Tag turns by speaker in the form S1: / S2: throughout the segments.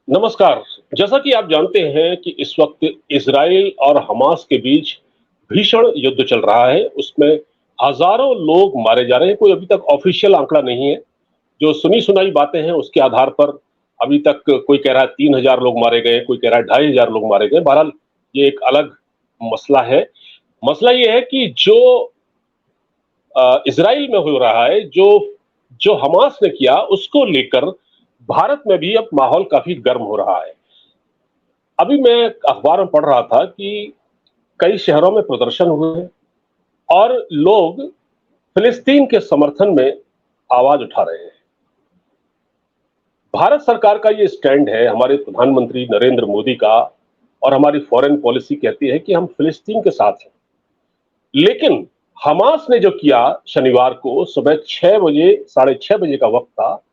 S1: नमस्कार। जैसा कि आप जानते हैं कि इस वक्त इजराइल और हमास के बीच भीषण युद्ध चल रहा है। उसमें हजारों लोग मारे जा रहे हैं। कोई अभी तक ऑफिशियल आंकड़ा नहीं है। जो सुनी सुनाई बातें हैं उसके आधार पर अभी तक कोई कह रहा है 3,000 लोग मारे गए, कोई कह रहा है 2,500 लोग मारे गए। बहरहाल ये एक अलग मसला है। मसला ये है कि जो इजराइल में हो रहा है, जो जो हमास ने किया उसको लेकर भारत में भी अब माहौल काफी गर्म हो रहा है। अभी मैं अखबार में पढ़ रहा था कि कई शहरों में प्रदर्शन हुए हैं और लोग फिलिस्तीन के समर्थन में आवाज उठा रहे हैं। भारत सरकार का ये स्टैंड है, हमारे प्रधानमंत्री नरेंद्र मोदी का, और हमारी फॉरेन पॉलिसी कहती है कि हम फिलिस्तीन के साथ हैं। लेकिन हमास ने जो किया शनिवार को सुबह 6 बजे, 6:30 बजे का वक्त था,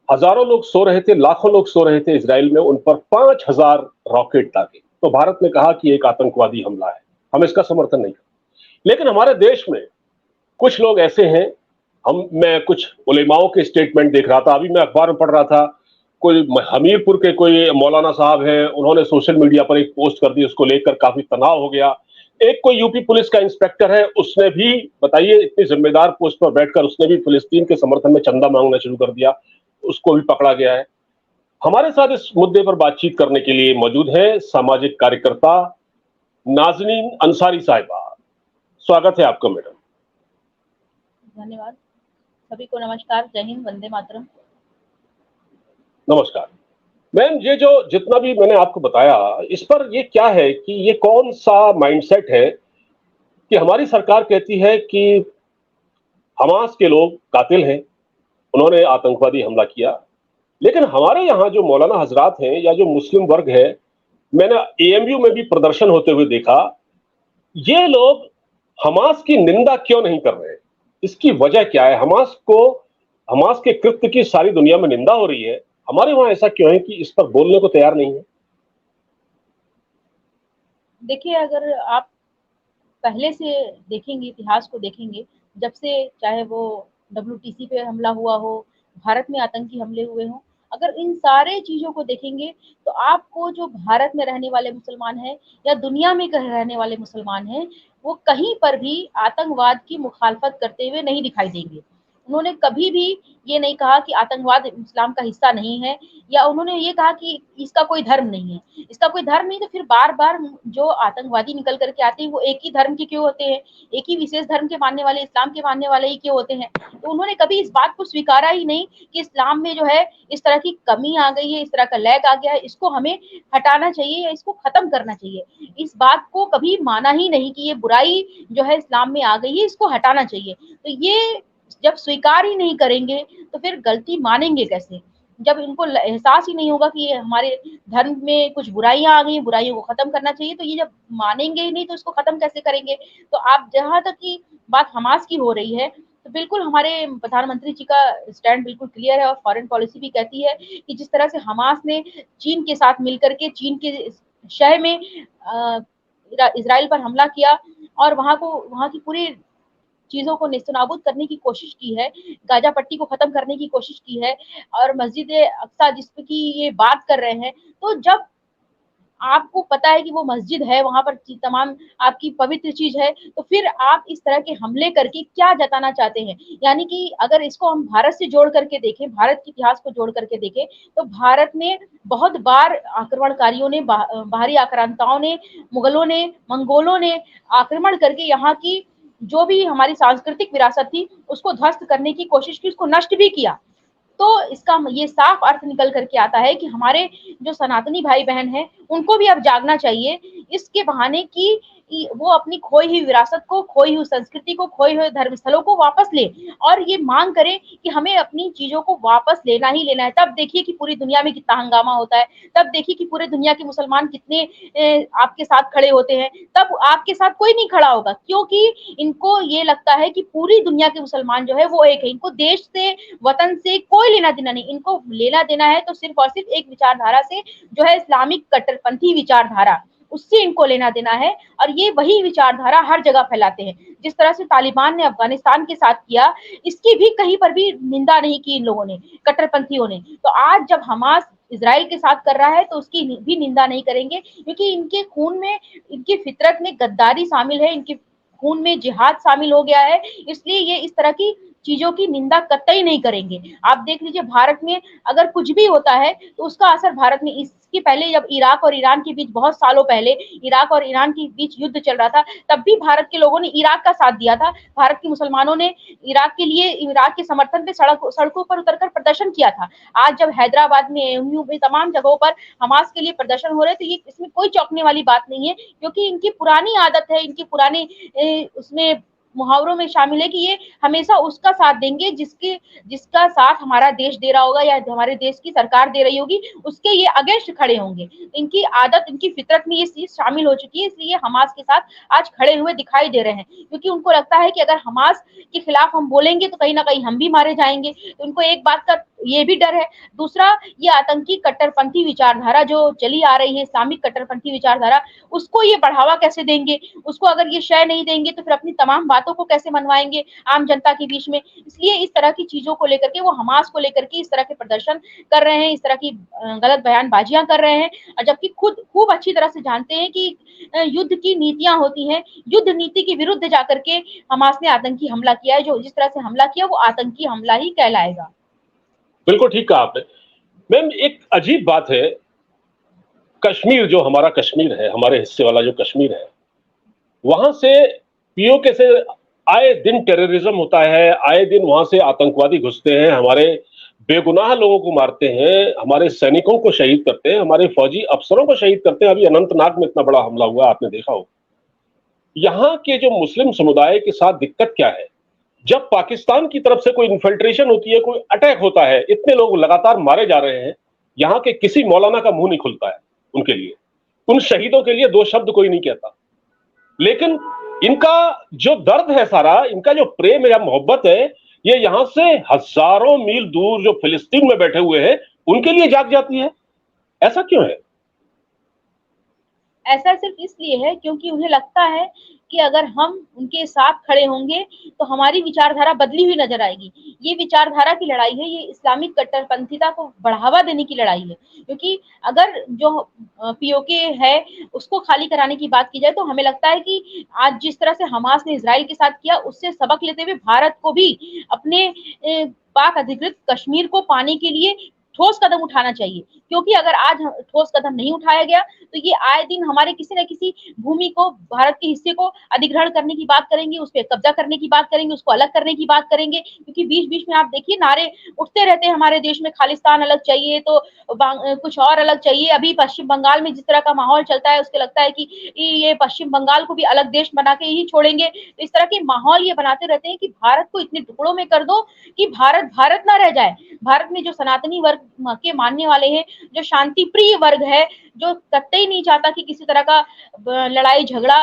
S1: हजारों लोग सो रहे थे, लाखों लोग सो रहे थे इजराइल में, उन पर 5,000 रॉकेट दागे। तो भारत ने कहा कि एक आतंकवादी हमला है, हम इसका समर्थन नहीं करते। लेकिन हमारे देश में कुछ लोग ऐसे हैं, मैं कुछ उलेमाओं के स्टेटमेंट देख रहा था, अभी मैं अखबार में पढ़ रहा था, कोई हमीरपुर के कोई मौलाना साहब हैं, उन्होंने सोशल मीडिया पर एक पोस्ट कर दी, उसको लेकर काफी तनाव हो गया। एक कोई यूपी पुलिस का इंस्पेक्टर है, उसने भी, बताइए, इतनी जिम्मेदार पोस्ट पर बैठकर उसने भी फिलिस्तीन के समर्थन में चंदा मांगना शुरू कर दिया, उसको भी पकड़ा गया है। हमारे साथ इस मुद्दे पर बातचीत करने के लिए मौजूद है सामाजिक कार्यकर्ता नाजनीन अंसारी साहिबा। स्वागत है आपका मैडम।
S2: धन्यवाद। सभी को नमस्कार, जय हिंद, वंदे मातरम।
S1: नमस्कार मैम। ये जो जितना भी मैंने आपको बताया, इस पर ये क्या है कि ये कौन सा माइंडसेट है कि हमारी सरकार कहती है कि हमास के लोग कातिल हैं, उन्होंने आतंकवादी हमला किया, लेकिन हमारे यहाँ जो मौलाना हजरात हैं या जो मुस्लिम वर्ग है, मैंने एएमयू में भी प्रदर्शन होते हुए देखा, ये लोग हमास की निंदा क्यों नहीं कर रहे? इसकी वजह क्या है? हमास के कृत्य की सारी दुनिया में निंदा हो रही है, हमारे वहां ऐसा क्यों है कि इस पर बोलने को तैयार नहीं है?
S2: देखिए, अगर आप पहले से देखेंगे, इतिहास को देखेंगे, जब से चाहे वो डब्ल्यूटीसी पे हमला हुआ हो, भारत में आतंकी हमले हुए हों, अगर इन सारे चीज़ों को देखेंगे, तो आपको जो भारत में रहने वाले मुसलमान हैं या दुनिया में रहने वाले मुसलमान हैं, वो कहीं पर भी आतंकवाद की मुखालफत करते हुए नहीं दिखाई देंगे। उन्होंने कभी भी ये नहीं कहा कि आतंकवाद इस्लाम का हिस्सा नहीं है, या उन्होंने ये कहा कि इसका कोई धर्म नहीं है। इसका कोई धर्म नहीं, तो फिर बार-बार जो आतंकवादी निकल कर के आते हैं, वो एक ही धर्म के क्यों होते हैं? एक ही विशेष धर्म के मानने वाले, इस्लाम के मानने वाले ही क्यों होते हैं? तो उन्होंने कभी इस बात को स्वीकारा ही नहीं कि इस्लाम में जो है इस तरह की कमी आ गई है, इस तरह का लैग आ गया है, इसको हमें हटाना चाहिए या इसको खत्म करना चाहिए। इस बात को कभी माना ही नहीं कि ये बुराई जो है इस्लाम में आ गई है, इसको हटाना चाहिए। तो ये जब स्वीकार ही नहीं करेंगे, तो फिर गलती मानेंगे कैसे? जब इनको एहसास ही नहीं होगा कि ये हमारे धर्म में कुछ बुराइयां आ गई, बुराइयों को खत्म करना चाहिए, तो ये जब मानेंगे ही नहीं, तो इसको खत्म कैसे करेंगे? तो आप जहां तक की बात हमास की हो रही है, तो बिल्कुल हमारे प्रधानमंत्री जी का स्टैंड बिल्कुल क्लियर है, और फॉरेन पॉलिसी भी कहती है कि जिस तरह से हमास ने चीन के साथ मिलकर के चीन के शहर में इसराइल पर हमला किया और वहां की पूरी चीज़ों को नेस्तनाबूद करने की कोशिश की है, गाज़ा पट्टी को खत्म करने की कोशिश की है, और मस्जिद अक्सा जिसकी ये बात कर रहे हैं, तो जब आपको पता है कि वो मस्जिद है, वहाँ पर तमाम आपकी पवित्र चीज़ है, तो फिर आप इस तरह के हमले करके क्या जताना चाहते हैं? यानी कि अगर इसको हम भारत से जोड़ करके देखें, भारत के इतिहास को जोड़ करके देखें, तो भारत में बहुत बार आक्रमणकारियों ने, बाहरी आक्रांताओं ने, मुगलों ने, मंगोलों ने आक्रमण करके यहाँ की जो भी हमारी सांस्कृतिक विरासत थी, उसको ध्वस्त करने की कोशिश की, उसको नष्ट भी किया। तो इसका ये साफ अर्थ निकल करके आता है कि हमारे जो सनातनी भाई बहन हैं, उनको भी अब जागना चाहिए, इसके बहाने कि वो अपनी खोई हुई विरासत को, खोई हुई संस्कृति को, खोए हुए धर्मस्थलों को वापस ले, और ये मांग करें कि हमें अपनी चीजों को वापस लेना ही लेना है। तब देखिए कि पूरी दुनिया में कितना हंगामा होता है, तब देखिए कि पूरे दुनिया के मुसलमान कितने आपके साथ खड़े होते हैं। तब आपके साथ कोई नहीं खड़ा होगा, क्योंकि इनको ये लगता है कि पूरी दुनिया के मुसलमान जो है वो एक है, इनको देश से, वतन से कोई लेना देना नहीं, इनको लेना देना है तो सिर्फ और सिर्फ एक विचारधारा से, जो है इस्लामिक कट्टरपंथी विचारधारा। उससे इनको लेना देना है। और ये वही विचारधारा हर जगह फैलाते हैं। जिस तरह से तालिबान ने अफगानिस्तान के साथ किया, इसकी भी कहीं पर भी निंदा नहीं की इन लोगों ने, कट्टरपंथियों ने। तो आज जब हमास इजराइल के साथ कर रहा है तो उसकी भी निंदा नहीं करेंगे, क्योंकि इनके खून में, इनकी फितरत में गद्दारी शामिल है, इनके खून में जिहाद शामिल हो गया है। इसलिए ये इस तरह की चीजों की निंदा कतई नहीं करेंगे। आप देख लीजिए, भारत में अगर कुछ भी होता है तो उसका असर भारत में, इसके पहले जब इराक और ईरान के बीच, बहुत सालों पहले इराक और ईरान के बीच युद्ध चल रहा था, तब भी भारत के लोगों ने इराक का साथ दिया था। भारत के मुसलमानों ने इराक के लिए, इराक के समर्थन पे सड़कों पर उतरकर प्रदर्शन किया था। आज जब हैदराबाद में, एएमयू में, तमाम जगहों पर हमास के लिए प्रदर्शन हो रहे हैं, तो ये इसमें कोई चौंकने वाली बात नहीं है, क्योंकि इनकी पुरानी आदत है, इनकी पुरानी उसमें मुहावरों में शामिल है कि ये हमेशा उसका साथ देंगे जिसका साथ हमारा देश दे रहा होगा या हमारे देश की सरकार दे रही होगी, उसके ये अगेंस्ट खड़े होंगे। इनकी आदत, इनकी फितरत में ये चीज शामिल हो चुकी है, इसलिए हमास के साथ आज खड़े हुए दिखाई दे रहे हैं, क्योंकि उनको लगता है कि अगर हमास के खिलाफ हम बोलेंगे तो कहीं ना कहीं हम भी मारे जाएंगे। तो उनको एक बात का ये भी डर है। दूसरा, ये आतंकी कट्टरपंथी विचारधारा जो चली आ रही है, इस्लामिक कट्टरपंथी विचारधारा, उसको ये बढ़ावा कैसे देंगे, उसको अगर ये शय नहीं देंगे तो फिर अपनी तमाम बातों को कैसे मनवाएंगे आम जनता के बीच में। इसलिए इस तरह की चीजों को लेकर के, वो हमास को लेकर के इस तरह के प्रदर्शन कर रहे हैं, इस तरह की गलत बयानबाजियां कर रहे हैं, और जबकि खुद खूब अच्छी तरह से जानते हैं कि युद्ध की नीतियां होती हैं। युद्ध नीति के विरुद्ध जाकर के हमास ने आतंकी हमला किया है। जो जिस तरह से हमला किया, वो आतंकी हमला ही कहलाएगा।
S1: बिल्कुल ठीक कहा आपने। मैम, एक अजीब बात है, कश्मीर, जो हमारा कश्मीर है, हमारे हिस्से वाला जो कश्मीर है, वहां से पीओके से आए दिन टेररिज्म होता है, आए दिन वहां से आतंकवादी घुसते हैं, हमारे बेगुनाह लोगों को मारते हैं, हमारे सैनिकों को शहीद करते हैं, हमारे फौजी अफसरों को शहीद करते हैं। अभी अनंतनाग में इतना बड़ा हमला हुआ, आपने देखा हो। यहाँ के जो मुस्लिम समुदाय के साथ दिक्कत क्या है, जब पाकिस्तान की तरफ से कोई इन्फिल्ट्रेशन होती है, कोई अटैक होता है, इतने लोग लगातार मारे जा रहे हैं, यहाँ के किसी मौलाना का मुंह नहीं खुलता है उनके लिए, उन शहीदों के लिए दो शब्द कोई नहीं कहता। लेकिन इनका जो दर्द है सारा, इनका जो प्रेम या मोहब्बत है, ये यहां से हजारों मील दूर जो फिलिस्तीन में बैठे हुए हैं उनके लिए जाग जाती है। ऐसा क्यों है?
S2: ऐसा सिर्फ इसलिए है क्योंकि उन्हें लगता है कि अगर हम उनके साथ खड़े होंगे तो हमारी विचारधारा बदली हुई नजर आएगी। ये विचारधारा की लड़ाई है, ये इस्लामिक कट्टरपंथीता को बढ़ावा देने की लड़ाई है। क्योंकि अगर जो पीओके है उसको खाली कराने की बात की जाए, तो हमें लगता है कि आज जिस तरह से हमास ने इजराइल के साथ किया, उससे सबक लेते हुए भारत को भी अपने पाक अधिकृत कश्मीर को पाने के लिए ठोस कदम उठाना चाहिए। क्योंकि अगर आज ठोस कदम नहीं उठाया गया तो ये आए दिन हमारे किसी न किसी भूमि को, भारत के हिस्से को अधिग्रहण करने की बात करेंगे, उस पर कब्जा करने की बात करेंगे, उसको अलग करने की बात करेंगे। क्योंकि बीच बीच में आप देखिए नारे उठते रहते हैं हमारे देश में, खालिस्तान अलग चाहिए तो कुछ और अलग चाहिए। अभी पश्चिम बंगाल में जिस तरह का माहौल चलता है, उसके लगता है कि ये पश्चिम बंगाल को भी अलग देश बना के ही छोड़ेंगे। तो इस तरह के माहौल ये बनाते रहते हैं कि भारत को इतने टुकड़ों में कर दो कि भारत भारत ना रह जाए। भारत में जो सनातनी वर्ग के मानने वाले हैं, जो शांति प्रिय वर्ग है, जो कतई नहीं चाहता कि किसी तरह का लड़ाई झगड़ा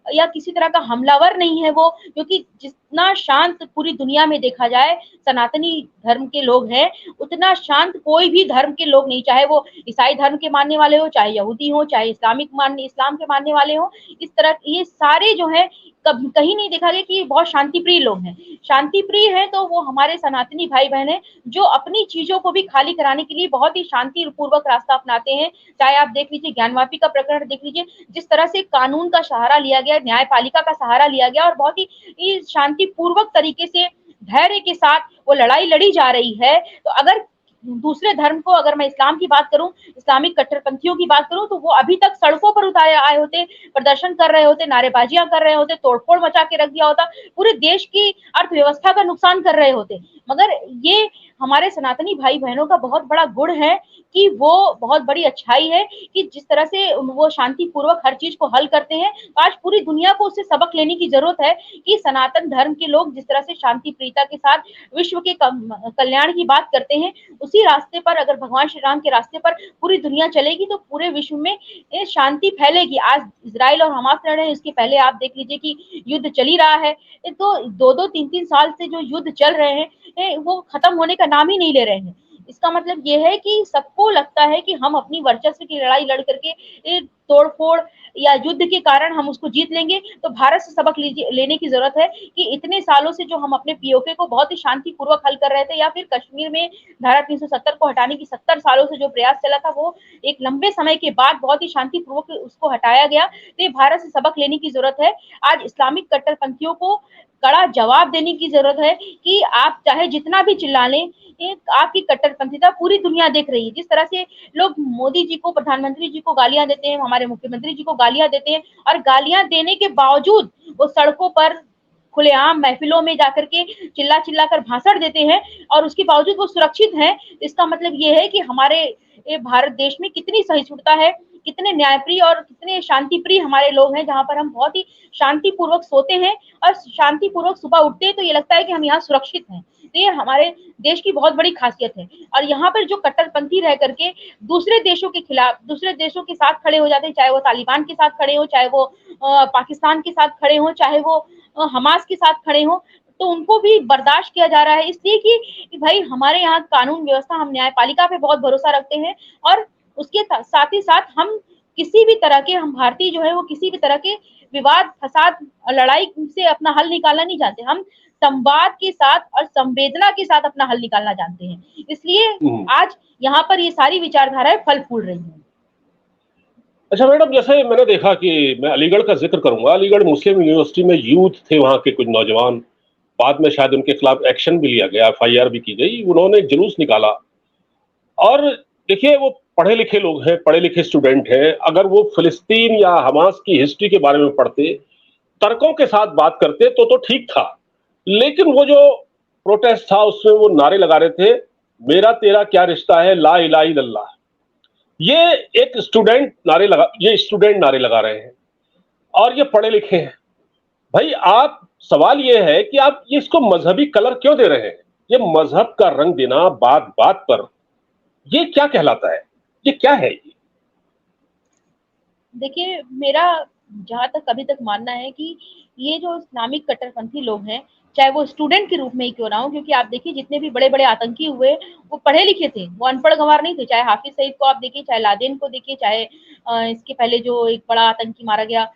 S2: या किसी तरह का हमलावर नहीं है वो, क्योंकि जितना शांत पूरी दुनिया में देखा जाए सनातनी धर्म के लोग हैं, उतना शांत कोई भी धर्म के लोग नहीं, चाहे वो ईसाई धर्म के मानने वाले हो, चाहे यहूदी हो, चाहे इस्लाम के मानने वाले हो। इस तरह ये सारे जो है कहीं नहीं देखा गया कि ये बहुत शांति प्रिय लोग हैं। शांति प्रिय है तो वो हमारे सनातनी भाई बहन है, जो अपनी चीजों को भी खाली कराने के लिए बहुत ही शांति पूर्वक रास्ता अपनाते हैं। चाहे आप देख लीजिए ज्ञानवापी का प्रकरण देख लीजिए, जिस तरह से कानून का सहारा लिया गया, न्यायपालिका का सहारा लिया गया और बहुत ही शांति पूर्वक तरीके से धैर्य के साथ वो लड़ाई लड़ी जा रही है। तो अगर दूसरे धर्म को, अगर मैं इस्लाम की बात करूं, इस्लामिक कट्टरपंथियों की बात करूं, तो वो अभी तक सड़कों पर उतारे आए होते, प्रदर्शन कर रहे होते, नारेबाजियां कर रहे होते, तोड़फोड़ मचा के रख दिया होता, पूरे देश की अर्थव्यवस्था का नुकसान कर रहे होते। मगर ये हमारे सनातनी भाई बहनों का बहुत बड़ा गुण है कि वो बहुत बड़ी अच्छाई है कि जिस तरह से वो शांति पूर्वक हर चीज को हल करते हैं। आज पूरी दुनिया को उससे सबक लेने की जरूरत है कि सनातन धर्म के लोग जिस तरह से शांति प्रियता के साथ विश्व के कल्याण की बात करते हैं, उसी रास्ते पर अगर भगवान श्री राम के रास्ते पर पूरी दुनिया चलेगी तो पूरे विश्व में शांति फैलेगी। आज इजराइल और हमास लड़ रहे हैं, इसके पहले आप देख लीजिए कि युद्ध चल ही रहा है। तो 2-2, 3-3 साल से जो युद्ध चल रहे हैं वो खत्म होने का नाम ही नहीं ले रहे हैं। इसका मतलब ये है कि सबको लगता है कि हम अपनी वर्चस्व की लड़ाई लड़ करके तोड़-फोड़ या युद्ध के कारण हम उसको जीत लेंगे, तो भारत से सबक लेने की ज़रूरत है कि इतने सालों से जो हम अपने पीओके को बहुत ही शांतिपूर्वक हल कर रहे थे, या फिर कश्मीर में धारा 370 को हटाने की 70 सालों से जो प्रयास चला था, वो एक लंबे समय के बाद बहुत ही शांतिपूर्वक उसको हटाया गया। तो ये भारत से सबक लेने की ज़रूरत है। आज इस्लामिक कट्टरपंथियों को कड़ा जवाब देने की ज़रूरत है कि आप चाहे जितना भी चिल्ला लें, आपकी कट्टरपंथीता पूरी दुनिया देख रही है। जिस तरह से लोग मोदी जी को, प्रधानमंत्री जी को गालियाँ देते हैं, हमारे मुख्यमंत्री जी को गालियाँ देते हैं, और गालियाँ देने के बावजूद वो सड़कों पर खुलेआम महफिलों में जाकर के चिल्ला-चिल्ला कर भाषण देते हैं, और उसके बावजूद वो सुरक्षित हैं। इसका मतलब ये है कि हमारे भारत देश में कितनी सहिष्णुता है, कितने न्यायप्रिय और कितने शांतिप्रिय हमारे लोग हैं, जहाँ पर हम बहुत ही शांतिपूर्वक सोते हैं और शांतिपूर्वक सुबह उठते हैं, तो ये लगता है कि हम यहाँ सुरक्षित हैं। तो ये हमारे देश की बहुत बड़ी खासियत है। और यहाँ पर जो कट्टरपंथी रह करके दूसरे देशों के खिलाफ, दूसरे देशों के साथ खड़े हो जाते हैं, चाहे वो तालिबान के साथ खड़े हो, चाहे वो पाकिस्तान के साथ खड़े हो, चाहे वो हमास के साथ खड़े हो, तो उनको भी बर्दाश्त किया जा रहा है, इसलिए कि भाई हमारे यहाँ कानून व्यवस्था, हम न्यायपालिका पे बहुत भरोसा रखते हैं, और उसके साथ ही साथ हम किसी भी तरह के, हम भारतीय जो है वो किसी भी तरह के विवाद, फसाद, लड़ाई से अपना हल निकालना नहीं चाहते। हम संवाद के साथ और संवेदना के साथ अपना हल निकालना जानते हैं। इसलिए आज यहाँ पर ये सारी विचारधाराएं फल फूल रही हैं।
S1: अच्छा मैडम, जैसे मैंने देखा कि मैं अलीगढ़ का जिक्र करूंगा, अलीगढ़ मुस्लिम यूनिवर्सिटी में यूथ थे, वहां के कुछ नौजवान, बाद में शायद उनके खिलाफ एक्शन भी लिया गया, एफआईआर भी की गई, उन्होंने जुलूस निकाला। और देखिए, वो पढ़े लिखे लोग हैं, पढ़े लिखे स्टूडेंट हैं, अगर वो फिलिस्तीन या हमास की हिस्ट्री के बारे में पढ़ते, तर्कों के साथ बात करते तो ठीक था। लेकिन वो जो प्रोटेस्ट था उसमें वो नारे लगा रहे थे, मेरा तेरा क्या रिश्ता है, ला इलाहा इल्लल्लाह। ये स्टूडेंट नारे लगा रहे हैं, और ये पढ़े लिखे हैं। भाई, आप, सवाल ये है कि आप ये इसको मजहबी कलर क्यों दे रहे हैं? ये मजहब का रंग देना बात बात पर, ये क्या कहलाता है? ये क्या है ये?
S2: देखिए, मेरा जहाँ तक अभी तक मानना है कि ये जो इस्लामिक कट्टरपंथी लोग हैं, चाहे वो स्टूडेंट के रूप में ही क्यों ना हो, क्योंकि आप देखिए जितने भी बड़े-बड़े आतंकी हुए, वो पढ़े लिखे थे, वो अनपढ़ गँवार नहीं थे। चाहे हाफिज़ सईद को आप देखिए, चाहे लादेन को देखिए, चाहे इसके पहले जो एक बड़ा आतंकी मारा गया,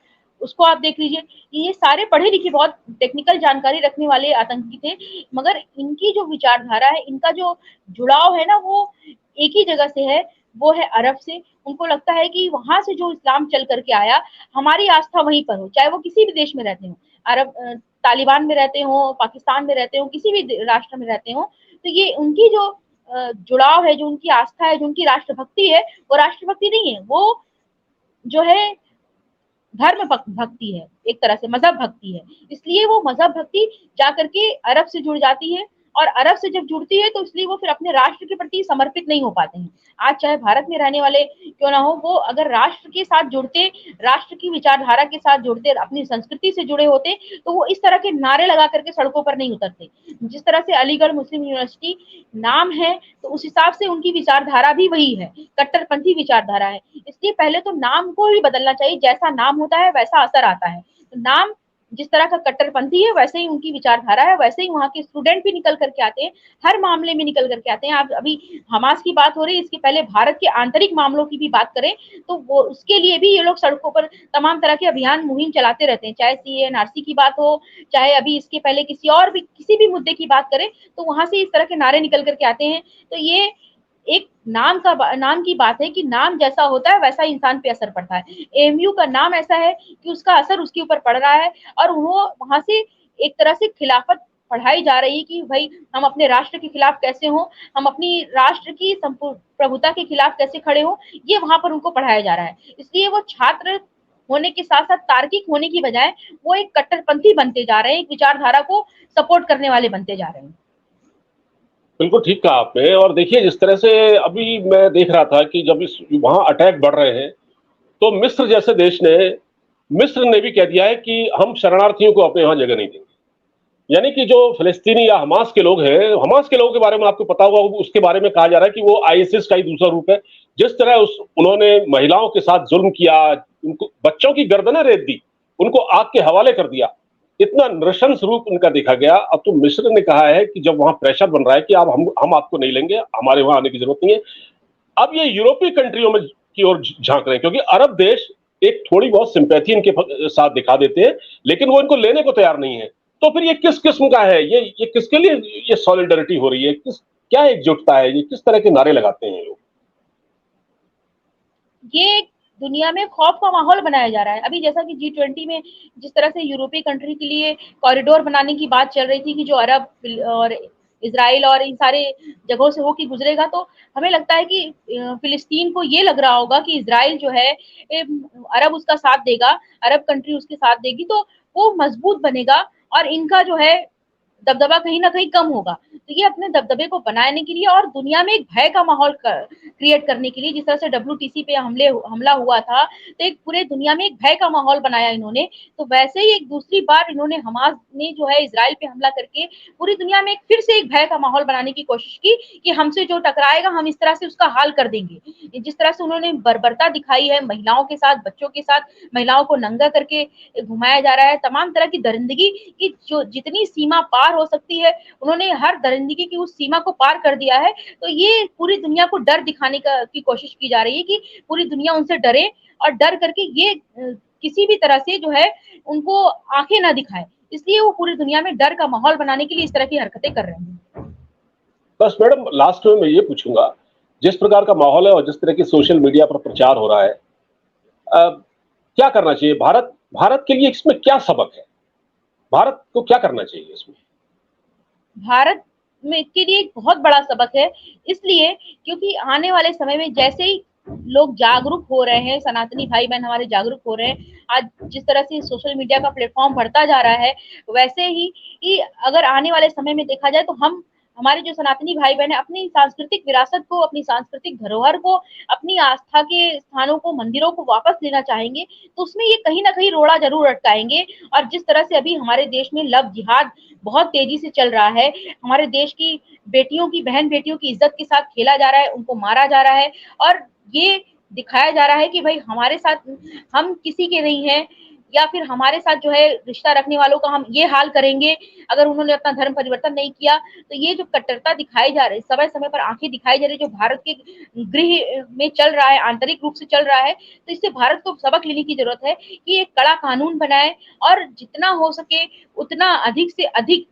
S2: उसको आप देख लीजिए। ये सारे पढ़े लिखे, बहुत टेक्निकल जानकारी रखने वाले आतंकी थे, मगर इनकी जो विचारधारा है, इनका जो जुड़ाव है ना, वो एक ही जगह से है, वो है अरब से। उनको लगता है कि वहाँ से जो इस्लाम चल करके आया, हमारी आस्था वहीं पर हो, चाहे वो किसी भी देश में रहते हों, अरब तालिबान में रहते हों, पाकिस्तान में रहते हों, किसी भी राष्ट्र में रहते हों। तो ये उनकी जो जुड़ाव है, जो उनकी आस्था है, जो उनकी राष्ट्रभक्ति है, वो राष्ट्रभक्ति नहीं है, वो जो है धर्म भक्ति है, एक तरह से मजहब भक्ति है। इसलिए वो मजहब भक्ति जाकर के अरब से जुड़ जाती है, और अरब से जब जुड़ती है तो इसलिए वो फिर अपने राष्ट्र के प्रति समर्पित नहीं हो पाते हैं। आज चाहे भारत में रहने वाले क्यों ना हो, वो अगर राष्ट्र के साथ जुड़ते, राष्ट्र की विचारधारा के साथ जुड़ते, अपनी संस्कृति से जुड़े होते, तो वो इस तरह के नारे लगा करके सड़कों पर नहीं उतरते। जिस तरह से अलीगढ़ मुस्लिम यूनिवर्सिटी नाम है, तो उस हिसाब से उनकी विचारधारा भी वही है, कट्टरपंथी विचारधारा है। इसलिए पहले तो नाम को ही बदलना चाहिए, जैसा नाम होता है वैसा असर आता है। तो नाम जिस तरह का कट्टरपंथी है, वैसे ही उनकी विचारधारा है, वैसे ही वहाँ के स्टूडेंट भी निकल करके आते हैं, हर मामले में निकल करके आते हैं। आप अभी हमास की बात हो रही है, इसके पहले भारत के आंतरिक मामलों की भी बात करें, तो वो उसके लिए भी ये लोग सड़कों पर तमाम तरह के अभियान, मुहिम चलाते रहते हैं। चाहे सीएनआरसी की बात हो, चाहे अभी इसके पहले किसी भी मुद्दे की बात करें, तो वहाँ से इस तरह के नारे निकल करके आते हैं। तो ये एक नाम की बात है कि नाम जैसा होता है वैसा इंसान पे असर पड़ता है। एएमयू का नाम ऐसा है कि उसका असर उसके ऊपर पड़ रहा है, और वो वहाँ से एक तरह से खिलाफत पढ़ाई जा रही है कि भाई हम अपने राष्ट्र के खिलाफ कैसे हों, हम अपनी राष्ट्र की प्रभुता के खिलाफ कैसे खड़े हों, ये वहाँ पर उनको पढ़ाया जा रहा है। इसलिए वो छात्र होने के साथ-साथ तार्किक होने की बजाय वो एक कट्टरपंथी बनते जा रहे हैं, एक विचारधारा को सपोर्ट करने वाले बनते जा रहे हैं।
S1: बिल्कुल ठीक कहा आपने। और देखिए, जिस तरह से अभी मैं देख रहा था कि जब इस वहां अटैक बढ़ रहे हैं, तो मिस्र जैसे देश ने, मिस्र ने भी कह दिया है कि हम शरणार्थियों को अपने यहाँ जगह नहीं देंगे। यानी कि जो फिलिस्तीनी या हमास के लोग हैं, हमास के लोगों के बारे में आपको पता होगा, उसके बारे में कहा जा रहा है कि वो आईएसआईएस का ही दूसरा रूप है। जिस तरह उन्होंने महिलाओं के साथ जुल्म किया, उनको बच्चों की गर्दनें रेत दी, उनको आग के हवाले कर दिया, इतना नृशंस रूप उनका देखा गया। अब तो मिस्र ने कहा है कि जब वहां प्रेशर बन रहा है कि अब हम आपको नहीं लेंगे, हमारे वहां आने की जरूरत नहीं है, अब ये यूरोपीय कंट्रियों में की ओर झांक रहे हैं, क्योंकि अरब देश एक थोड़ी बहुत सिंपैथी इनके साथ दिखा देते हैं, लेकिन वो इनको लेने को तैयार नहीं है। तो फिर ये किस किस्म का है, ये किसके लिए ये सॉलिडरिटी हो रही है, क्या एकजुटता है, ये किस तरह के नारे लगाते हैं लोग?
S2: ये दुनिया में खौफ का माहौल बनाया जा रहा है। अभी जैसा कि G20 में जिस तरह से यूरोपीय कंट्री के लिए कॉरिडोर बनाने की बात चल रही थी कि जो अरब और इजराइल और इन सारे जगहों से होके गुजरेगा, तो हमें लगता है कि फिलिस्तीन को ये लग रहा होगा कि इजराइल जो है अरब उसका साथ देगा, अरब कंट्री उसके साथ देगी, तो वो मजबूत बनेगा और इनका जो है दबदबा कहीं ना कहीं कम होगा। तो ये अपने दबदबे को बनाने के लिए और दुनिया में एक भय का माहौल क्रिएट करने के लिए, जिस तरह से WTC पे हमला हुआ था, तो एक पूरे दुनिया में एक भय का माहौल बनाया इन्होंने। तो वैसे ही एक दूसरी बार इन्होंने हमास ने जो है इजराइल पे हमला करके पूरी दुनिया में फिर से एक भय का माहौल बनाने की कोशिश की कि हमसे जो टकराएगा हम इस तरह से उसका हाल कर देंगे। जिस तरह से उन्होंने बर्बरता दिखाई है महिलाओं के साथ, बच्चों के साथ, महिलाओं को नंगा करके घुमाया जा रहा है, तमाम तरह की दरिंदगी की जो जितनी सीमा पार हो सकती है उन्होंने हर दरिंदगी की उस सीमा को पार कर दिया है। तो ये पूरी दुनिया को डर दिखाने की कोशिश की जा रही है कि पूरी दुनिया उनसे डरे और डर करके ये किसी भी तरह से जो है उनको आंखें ना दिखाए, इसलिए वो पूरी दुनिया में डर का माहौल बनाने के लिए इस तरह की हरकतें कर रहे हैं।
S1: बस मैडम, लास्ट में मैं ये पूछूंगा, जिस प्रकार का माहौल है और जिस तरह की सोशल मीडिया पर प्रचार हो रहा है, क्या करना चाहिए? भारत के लिए इसमें क्या सबक है? भारत को क्या करना चाहिए इसमें?
S2: भारत में के लिए एक बहुत बड़ा सबक है, इसलिए क्योंकि आने वाले समय में जैसे ही लोग जागरूक हो रहे हैं, सनातनी भाई बहन हमारे जागरूक हो रहे हैं, आज जिस तरह से सोशल मीडिया का प्लेटफॉर्म बढ़ता जा रहा है, वैसे ही अगर आने वाले समय में देखा जाए तो हम हमारे जो सनातनी भाई बहन है अपनी सांस्कृतिक विरासत को, अपनी सांस्कृतिक धरोहर को, अपनी आस्था के स्थानों को, मंदिरों को वापस लेना चाहेंगे, तो उसमें ये कहीं ना कहीं रोड़ा जरूर अटकाएंगे। और जिस तरह से अभी हमारे देश में लव जिहाद बहुत तेजी से चल रहा है, हमारे देश की बेटियों की, बहन बेटियों की इज्जत के साथ खेला जा रहा है, उनको मारा जा रहा है और ये दिखाया जा रहा है कि भाई हमारे साथ हम किसी के नहीं हैं, या फिर हमारे साथ जो है रिश्ता रखने वालों का हम ये हाल करेंगे अगर उन्होंने अपना धर्म परिवर्तन नहीं किया। तो ये जो कट्टरता दिखाई जा रही है, समय समय पर आंखें दिखाई जा रही है, जो भारत के गृह में चल रहा है, आंतरिक रूप से चल रहा है, तो इससे भारत को सबक लेने की जरूरत है कि एक कड़ा कानून बनाए और जितना हो सके उतना अधिक से अधिक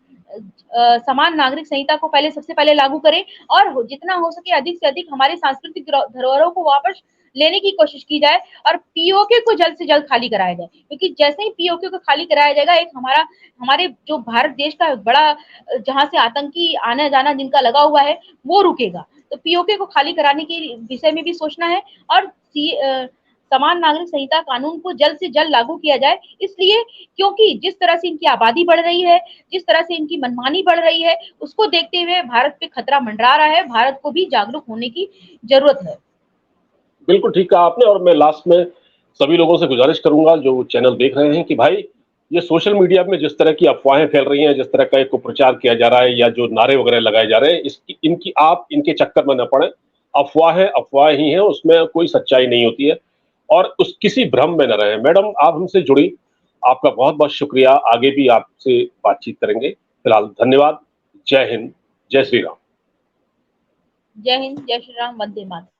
S2: समान नागरिक संहिता को सबसे पहले लागू करें और जितना हो सके अधिक से अधिक हमारे सांस्कृतिक धरोहरों को वापस लेने की कोशिश की जाए और पीओके को जल्द से जल्द खाली कराया जाए, क्योंकि जैसे ही पीओके को खाली कराया जाएगा, एक हमारे जो भारत देश का बड़ा जहां से आतंकी आना जाना जिनका लगा हुआ है वो रुकेगा। तो पीओके को खाली कराने के विषय में भी सोचना है और समान नागरिक संहिता कानून को जल्द से जल्द लागू किया जाए, इसलिए क्योंकि जिस तरह से इनकी आबादी बढ़ रही है, जिस तरह से इनकी मनमानी बढ़ रही है, उसको देखते हुए भारत पे खतरा मंडरा रहा है, भारत को भी जागरूक होने की जरूरत है।
S1: बिल्कुल ठीक कहा आपने। और मैं लास्ट में सभी लोगों से गुजारिश करूंगा जो चैनल देख रहे हैं कि भाई, ये सोशल मीडिया में जिस तरह की अफवाहें फैल रही हैं, जिस तरह का एक प्रचार किया जा रहा है या जो नारे वगैरह लगाए जा रहे हैं, आप इनके चक्कर में न पड़े। अफवाह ही है, उसमें कोई सच्चाई नहीं होती है और उस किसी भ्रम में न रहे। मैडम, आप हमसे जुड़ी, आपका बहुत बहुत शुक्रिया। आगे भी आपसे बातचीत करेंगे। फिलहाल धन्यवाद। जय हिंद, जय श्री राम।
S2: जय हिंद, जय श्री राम, वंदे मातरम।